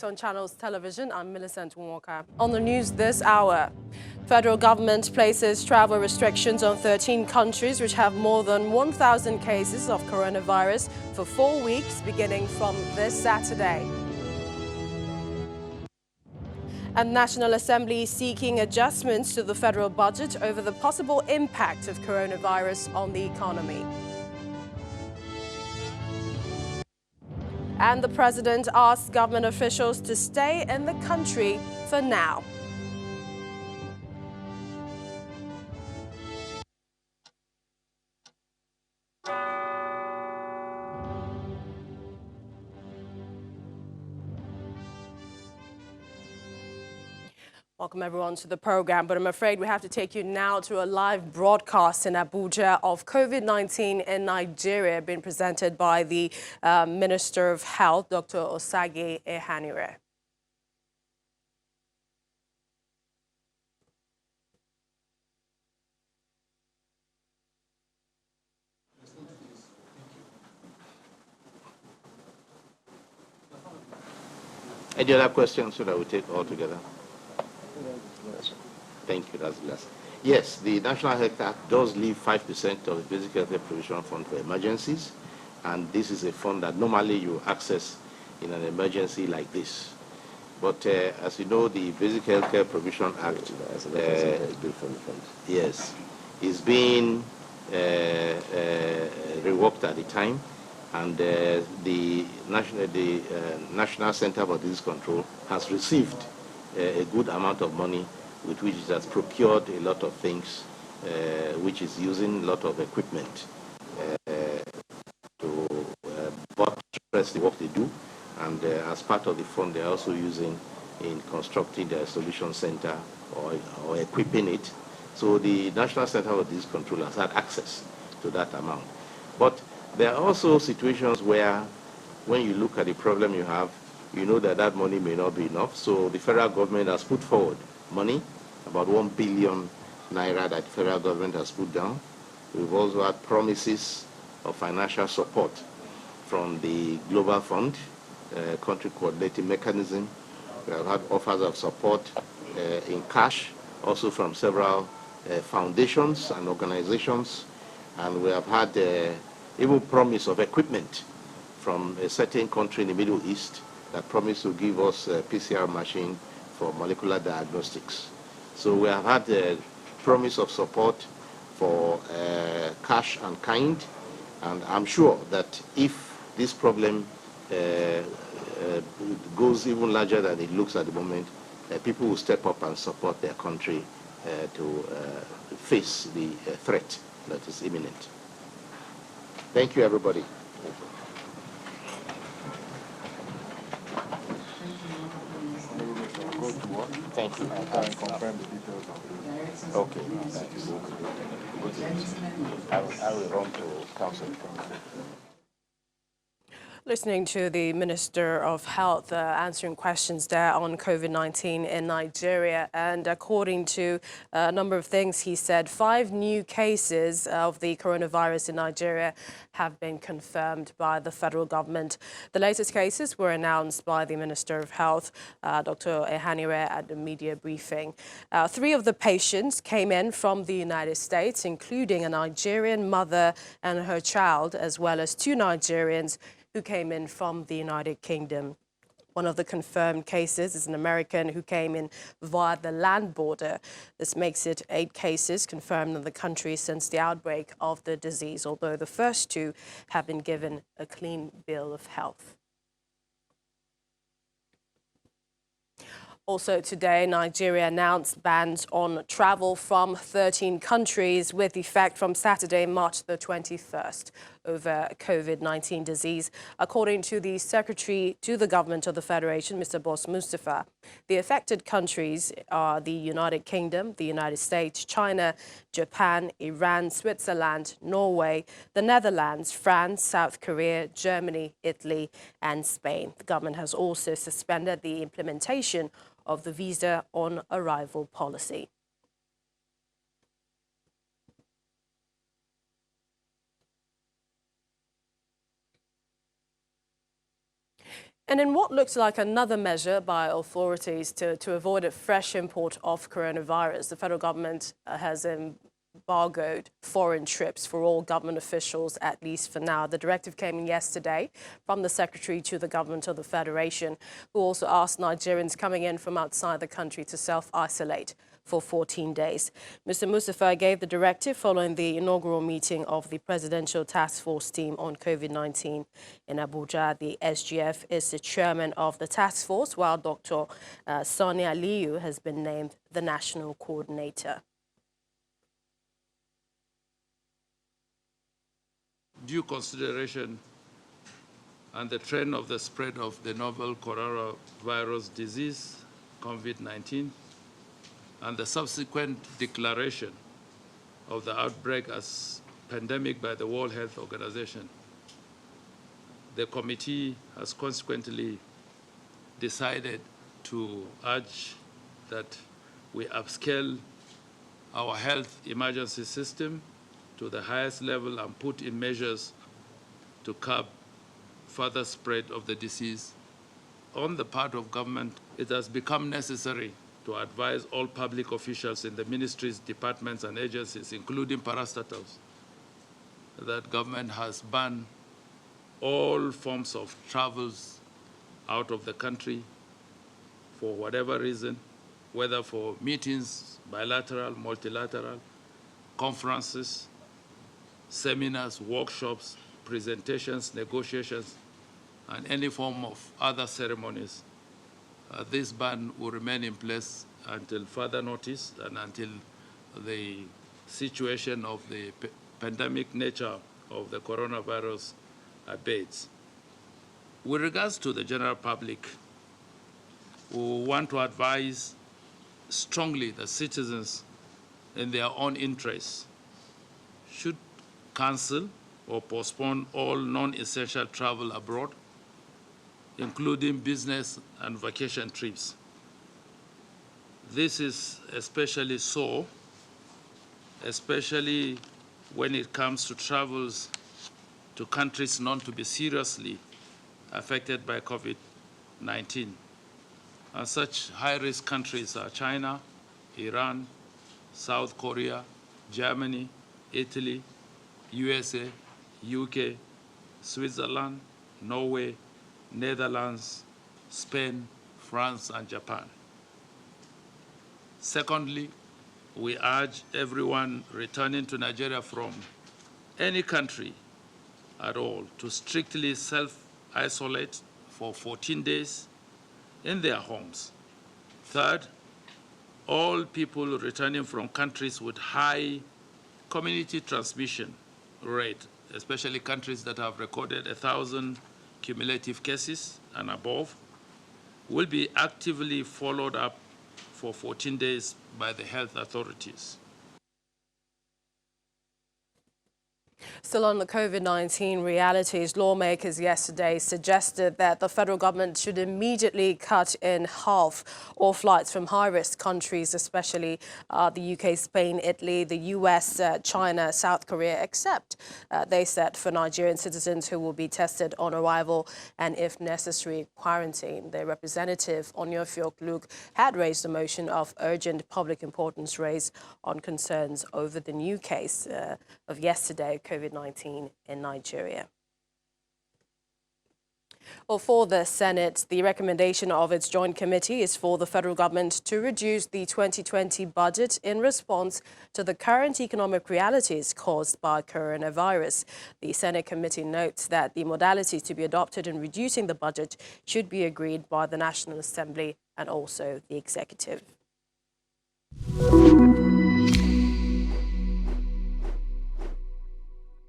On Channels Television, I'm Millicent Walker. On the news this hour, federal government places travel restrictions on 13 countries which have more than 1,000 cases of coronavirus for 4 weeks, beginning from this Saturday. And National Assembly seeking adjustments to the federal budget over the possible impact of coronavirus on the economy. And the president asked government officials to stay in the country for now. Welcome everyone to the program, but I'm afraid we have to take you now to a live broadcast in Abuja of COVID-19 in Nigeria, being presented by the Minister of Health, Dr. Osage Ehanire. Any other questions so that we take all together? Thank you, that's last. Yes, the National Health Act does leave 5% of the Basic Health Care Provision Fund for emergencies, and this is a fund that normally you access in an emergency like this. But as you know, the Basic Health Care Provision Act, yes, is being reworked at the time, and the National Center for Disease Control has received a good amount of money with which it has procured a lot of things, which is using a lot of equipment to buttress the work they do. And as part of the fund, they're also using in constructing the solution center or equipping it. So the National Center for Disease Control has had access to that amount. But there are also situations where, when you look at the problem you have, you know that that money may not be enough. So the federal government has put forward money, about 1 billion naira that the federal government has put down. We've also had promises of financial support from the Global Fund, country coordinating mechanism. We have had offers of support in cash, also from several foundations and organizations. And we have had even promise of equipment from a certain country in the Middle East that promised to give us a PCR machine for molecular diagnostics. So we have had a promise of support for cash and kind, and I'm sure that if this problem goes even larger than it looks at the moment, people will step up and support their country to face the threat that is imminent. Thank you, everybody. Thank you. I can confirm the details of the... Okay. I will run to council. Listening to the Minister of Health answering questions there on COVID-19 in Nigeria. And according to a number of things he said, 5 new cases of the coronavirus in Nigeria have been confirmed by the federal government. The latest cases were announced by the Minister of Health, Dr. Ehanire, at the media briefing. 3 of the patients came in from the United States, including a Nigerian mother and her child, as well as 2 Nigerians who came in from the United Kingdom. One of the confirmed cases is an American who came in via the land border. This makes it 8 cases confirmed in the country since the outbreak of the disease, although the first 2 have been given a clean bill of health. Also today, Nigeria announced bans on travel from 13 countries with effect from Saturday, March the 21st over COVID-19 disease. According to the Secretary to the Government of the Federation, Mr. Boss Mustafa, the affected countries are the United Kingdom, the United States, China, Japan, Iran, Switzerland, Norway, the Netherlands, France, South Korea, Germany, Italy, and Spain. The government has also suspended the implementation of the visa on arrival policy. And in what looks like another measure by authorities to avoid a fresh import of coronavirus, the federal government has embargoed foreign trips for all government officials, at least for now. The directive came in yesterday from the Secretary to the Government of the Federation, who also asked Nigerians coming in from outside the country to self-isolate for 14 days. Mr. Mustafa gave the directive following the inaugural meeting of the Presidential Task Force team on COVID-19 in Abuja. The SGF is the chairman of the task force, while Dr. Sani Aliyu has been named the national coordinator. Due consideration and the trend of the spread of the novel coronavirus disease, COVID-19, and the subsequent declaration of the outbreak as pandemic by the World Health Organization, the committee has consequently decided to urge that we upscale our health emergency system to the highest level and put in measures to curb further spread of the disease. On the part of government, it has become necessary to advise all public officials in the ministries, departments, and agencies, including parastatals, that government has banned all forms of travels out of the country for whatever reason, whether for meetings, bilateral, multilateral, conferences, seminars, workshops, presentations, negotiations, and any form of other ceremonies. This ban will remain in place until further notice and until the situation of the pandemic nature of the coronavirus abates. With regards to the general public, we want to advise strongly that citizens in their own interests should cancel or postpone all non-essential travel abroad, including business and vacation trips. This is especially so, especially when it comes to travels to countries known to be seriously affected by COVID-19. And such high-risk countries are China, Iran, South Korea, Germany, Italy, USA, UK, Switzerland, Norway, Netherlands, Spain, France, and Japan. Secondly, we urge everyone returning to Nigeria from any country at all to strictly self-isolate for 14 days in their homes. Third, all people returning from countries with high community transmission rate, especially countries that have recorded 1,000 cumulative cases and above, will be actively followed up for 14 days by the health authorities. Still on the COVID-19 realities, lawmakers yesterday suggested that the federal government should immediately cut in half all flights from high-risk countries, especially the UK, Spain, Italy, the US, China, South Korea, except, they said, for Nigerian citizens who will be tested on arrival and, if necessary, quarantine. Their representative, Onyofiok Luke, had raised a motion of urgent public importance raised on concerns over the new case of yesterday, COVID-19 in Nigeria. Well, for the Senate, the recommendation of its joint committee is for the federal government to reduce the 2020 budget in response to the current economic realities caused by coronavirus. The Senate committee notes that the modalities to be adopted in reducing the budget should be agreed by the National Assembly and also the executive.